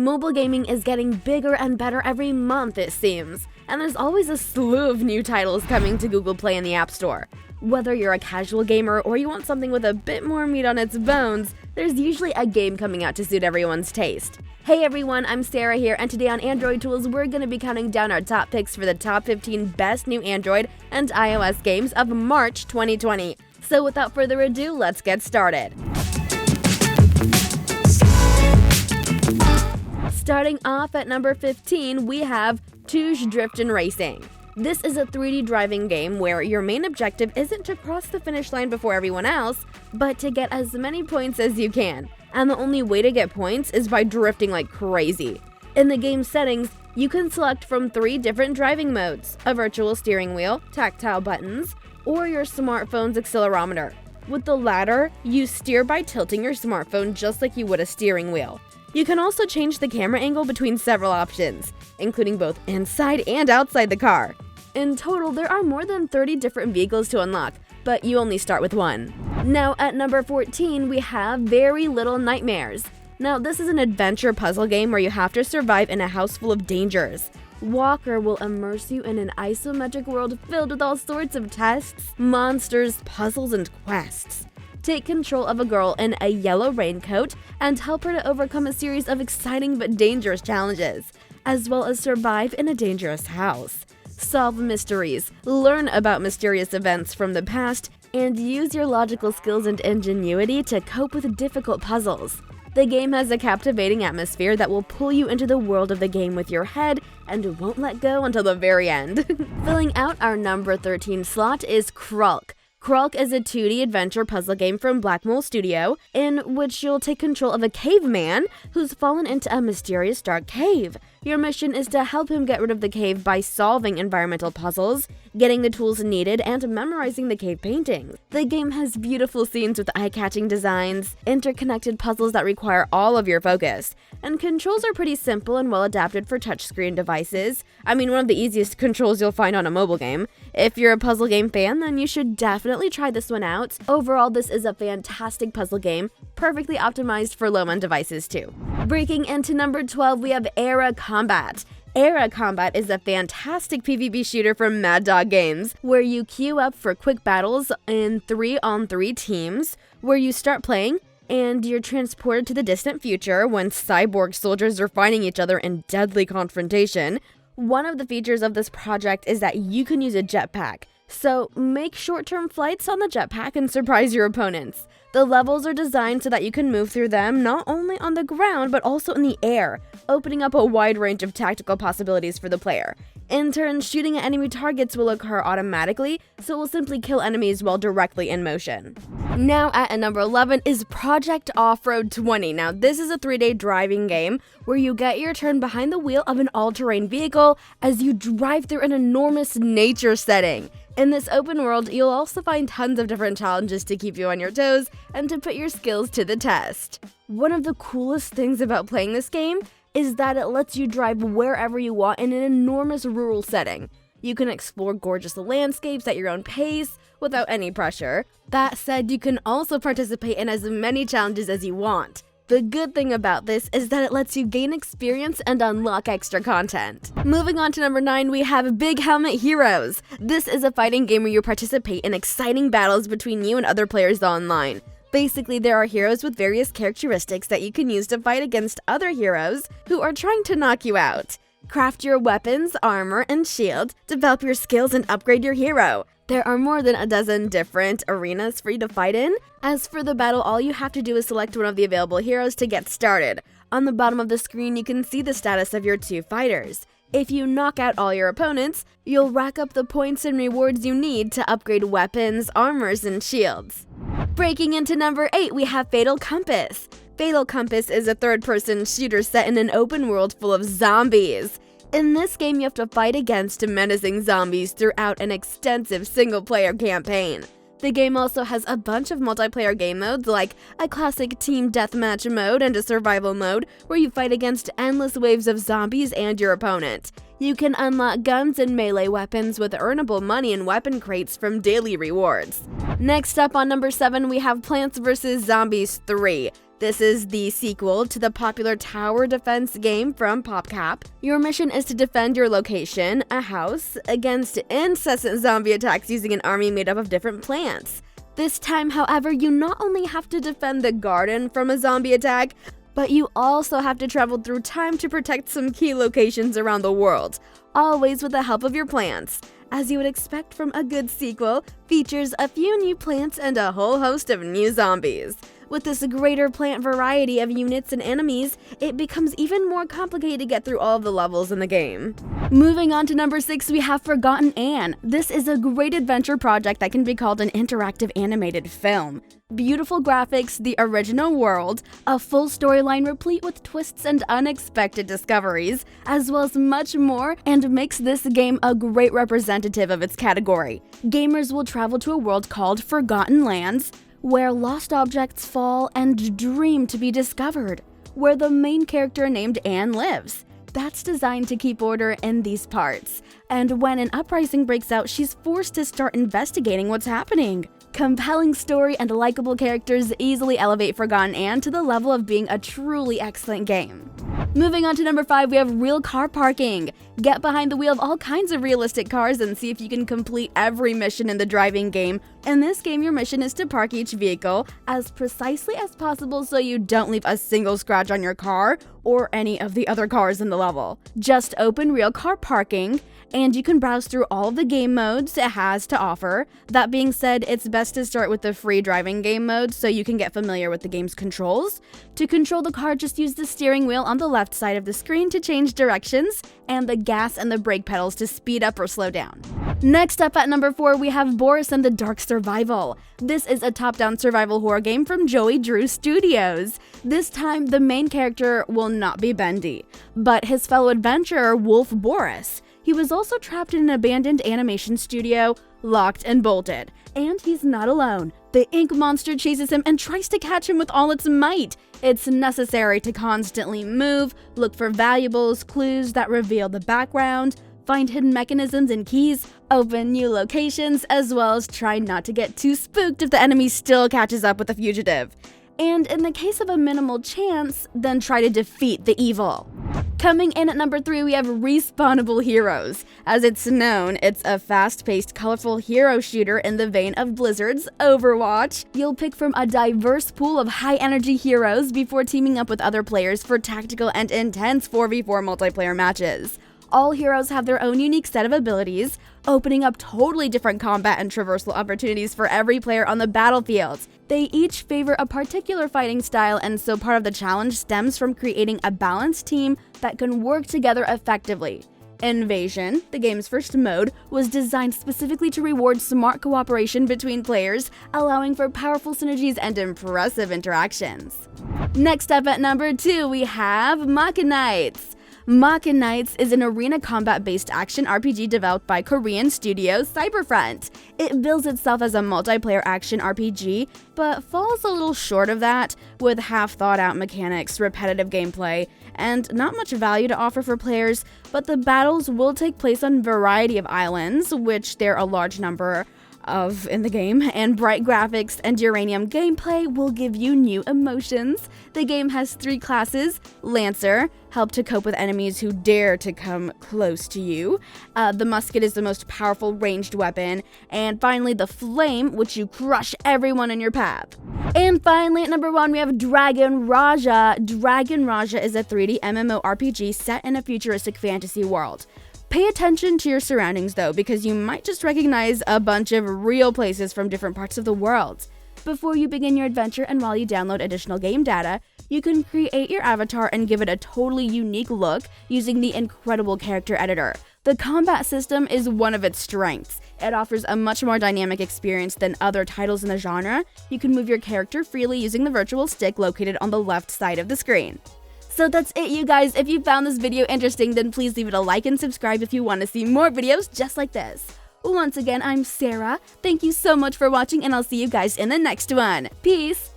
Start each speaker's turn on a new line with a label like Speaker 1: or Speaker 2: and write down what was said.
Speaker 1: Mobile gaming is getting bigger and better every month, it seems, and there's always a slew of new titles coming to Google Play and the App Store. Whether you're a casual gamer or you want something with a bit more meat on its bones, there's usually a game coming out to suit everyone's taste. Hey everyone, I'm Sarah here, and today on Android Tools, we're going to be counting down our top picks for the top 15 best new Android and iOS games of March 2020. So without further ado, let's get started. Starting off at number 15, we have Touge Drift and Racing. This is a 3D driving game where your main objective isn't to cross the finish line before everyone else, but to get as many points as you can. And the only way to get points is by drifting like crazy. In the game settings, you can select from 3 different driving modes: a virtual steering wheel, tactile buttons, or your smartphone's accelerometer. With the latter, you steer by tilting your smartphone just like you would a steering wheel. You can also change the camera angle between several options, including both inside and outside the car. In total, there are more than 30 different vehicles to unlock, but you only start with one. Now at number 14, we have Very Little Nightmares. Now this is an adventure puzzle game where you have to survive in a house full of dangers. Walker will immerse you in an isometric world filled with all sorts of tests, monsters, puzzles, and quests. Take control of a girl in a yellow raincoat and help her to overcome a series of exciting but dangerous challenges, as well as survive in a dangerous house. Solve mysteries, learn about mysterious events from the past, and use your logical skills and ingenuity to cope with difficult puzzles. The game has a captivating atmosphere that will pull you into the world of the game with your head and won't let go until the very end. Filling out our number 13 slot is Krulk. Krulk is a 2D adventure puzzle game from Black Mole Studio, in which you'll take control of a caveman who's fallen into a mysterious dark cave. Your mission is to help him get rid of the cave by solving environmental puzzles, getting the tools needed, and memorizing the cave paintings. The game has beautiful scenes with eye-catching designs, interconnected puzzles that require all of your focus, and controls are pretty simple and well adapted for touchscreen devices. I mean, one of the easiest controls you'll find on a mobile game. If you're a puzzle game fan, then you should definitely try this one out. Overall, this is a fantastic puzzle game, perfectly optimized for low-end devices too. Breaking into number 12, we have Era Combat. Era Combat is a fantastic PvP shooter from Mad Dog Games, where you queue up for quick battles in 3-on-3 teams, where you start playing and you're transported to the distant future when cyborg soldiers are fighting each other in deadly confrontation. One of the features of this project is that you can use a jetpack, so make short-term flights on the jetpack and surprise your opponents. The levels are designed so that you can move through them not only on the ground but also in the air, opening up a wide range of tactical possibilities for the player. In turn, shooting at enemy targets will occur automatically, so it will simply kill enemies while directly in motion. Now at number 11 is Project Off-Road 20. Now this is a 3-day driving game where you get your turn behind the wheel of an all-terrain vehicle as you drive through an enormous nature setting. In this open world, you'll also find tons of different challenges to keep you on your toes and to put your skills to the test. One of the coolest things about playing this game is that it lets you drive wherever you want in an enormous rural setting. You can explore gorgeous landscapes at your own pace without any pressure. That said, you can also participate in as many challenges as you want. The good thing about this is that it lets you gain experience and unlock extra content. Moving on to number 9, we have Big Helmet Heroes. This is a fighting game where you participate in exciting battles between you and other players online. Basically, there are heroes with various characteristics that you can use to fight against other heroes who are trying to knock you out. Craft your weapons, armor, and shield, develop your skills, and upgrade your hero. There are more than a dozen different arenas for you to fight in. As for the battle, all you have to do is select one of the available heroes to get started. On the bottom of the screen, you can see the status of your 2 fighters. If you knock out all your opponents, you'll rack up the points and rewards you need to upgrade weapons, armors, and shields. Breaking into number 8, we have Fatal Compass. Fatal Compass is a third-person shooter set in an open world full of zombies. In this game, you have to fight against menacing zombies throughout an extensive single-player campaign. The game also has a bunch of multiplayer game modes like a classic team deathmatch mode and a survival mode where you fight against endless waves of zombies and your opponent. You can unlock guns and melee weapons with earnable money and weapon crates from daily rewards. Next up on number 7, we have Plants vs. Zombies 3. This is the sequel to the popular tower defense game from PopCap. Your mission is to defend your location, a house, against incessant zombie attacks using an army made up of different plants. This time, however, you not only have to defend the garden from a zombie attack, but you also have to travel through time to protect some key locations around the world, always with the help of your plants. As you would expect from a good sequel, features a few new plants and a whole host of new zombies. With this greater plant variety of units and enemies, it becomes even more complicated to get through all of the levels in the game. Moving on to number 6, we have Forgotton Anne. This is a great adventure project that can be called an interactive animated film. Beautiful graphics, the original world, a full storyline replete with twists and unexpected discoveries, as well as much more, and makes this game a great representative of its category. Gamers will travel to a world called Forgotten Lands, where lost objects fall and dream to be discovered, where the main character named Anne lives. That's designed to keep order in these parts, and when an uprising breaks out, she's forced to start investigating what's happening. Compelling story and likable characters easily elevate Forgotten Anne to the level of being a truly excellent game. Moving on to number 5, we have real car parking. Get behind the wheel of all kinds of realistic cars and see if you can complete every mission in the driving game. In this game, your mission is to park each vehicle as precisely as possible so you don't leave a single scratch on your car or any of the other cars in the level. Just open real car parking, and you can browse through all of the game modes it has to offer. That being said, it's best to start with the free driving game mode so you can get familiar with the game's controls. To control the car, just use the steering wheel on the left side of the screen to change directions, and the gas and the brake pedals to speed up or slow down. Next up at number 4, we have Boris and the Dark Survival. This is a top-down survival horror game from Joey Drew Studios. This time, the main character will not be Bendy, but his fellow adventurer, Wolf Boris. He was also trapped in an abandoned animation studio, locked and bolted. And he's not alone. The ink monster chases him and tries to catch him with all its might. It's necessary to constantly move, look for valuables, clues that reveal the background, find hidden mechanisms and keys, open new locations, as well as try not to get too spooked if the enemy still catches up with the fugitive. And in the case of a minimal chance, then try to defeat the evil. Coming in at number 3, we have Respawnables Heroes. As it's known, it's a fast-paced, colorful hero shooter in the vein of Blizzard's Overwatch. You'll pick from a diverse pool of high-energy heroes before teaming up with other players for tactical and intense 4v4 multiplayer matches. All heroes have their own unique set of abilities, opening up totally different combat and traversal opportunities for every player on the battlefield. They each favor a particular fighting style, and so part of the challenge stems from creating a balanced team that can work together effectively. Invasion, the game's first mode, was designed specifically to reward smart cooperation between players, allowing for powerful synergies and impressive interactions. Next up at number 2, we have Machiknights. Machiknights is an arena combat-based action RPG developed by Korean studio Cyberfront. It bills itself as a multiplayer action RPG, but falls a little short of that, with half-thought-out mechanics, repetitive gameplay, and not much value to offer for players, but the battles will take place on a variety of islands, which there are a large number of in the game, and bright graphics and uranium gameplay will give you new emotions. The game has 3 classes: Lancer, help to cope with enemies who dare to come close to you. The musket is the most powerful ranged weapon, and finally the flame, which you crush everyone in your path. And finally at number 1, we have Dragon Raja. Dragon Raja is a 3D MMORPG set in a futuristic fantasy world. Pay attention to your surroundings though, because you might just recognize a bunch of real places from different parts of the world. Before you begin your adventure and while you download additional game data, you can create your avatar and give it a totally unique look using the incredible character editor. The combat system is one of its strengths. It offers a much more dynamic experience than other titles in the genre. You can move your character freely using the virtual stick located on the left side of the screen. So that's it, you guys. If you found this video interesting, then please leave it a like and subscribe if you want to see more videos just like this. Once again, I'm Sarah. Thank you so much for watching, and I'll see you guys in the next one. Peace!